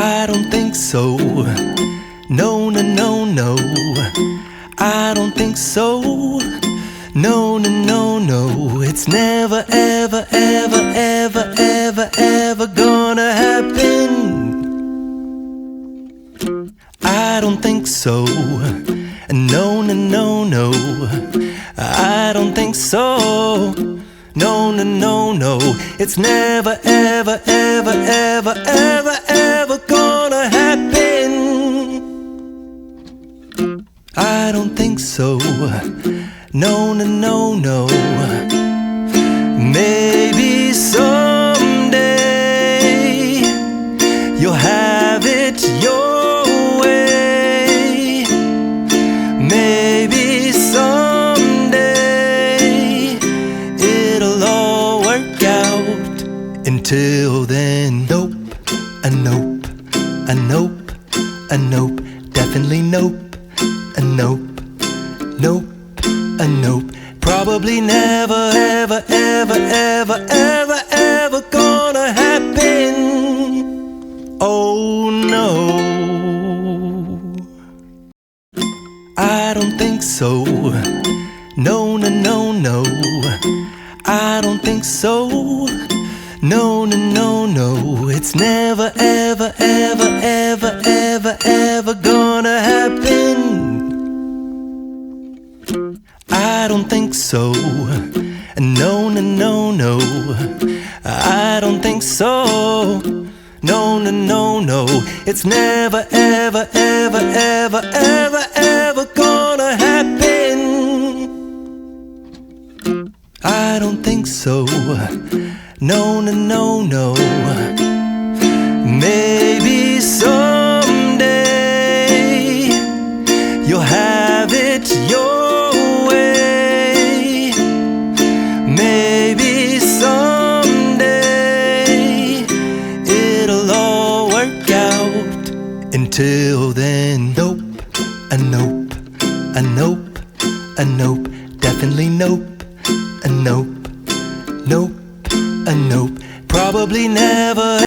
I don't think so. No, no, no, no. I don't think so. No, no, no, no. It's never, ever, ever, ever, ever, ever gonna happen. I don't think so. No, no, no, no. I don't think so. No, no, no, no. It's never, ever, ever, ever, ever, ever gonna happen. I don't think so. No, no, no, no. Maybe someday you'll have it your way. Maybe someday it'll all work out. Until then, nope, a nope, a nope, a nope, definitely nope, a nope, nope, a nope. Probably never, ever, ever, ever, ever, ever gonna happen. Oh no, I don't think so. No, no, no, no. I don't think so. No, no, no, no. It's never, ever, ever, ever, ever, ever gonna happen. I don't think so. No, no, no, no. I don't think so. No, no, no, no. It's never, ever, ever, ever, ever, ever gonna happen. I don't think so. No, no, no, no. Maybe someday you'll have it your way. Maybe someday it'll all work out. Until then, nope, a nope, a nope, a nope, definitely nope, a nope, nope, a nope. Probably never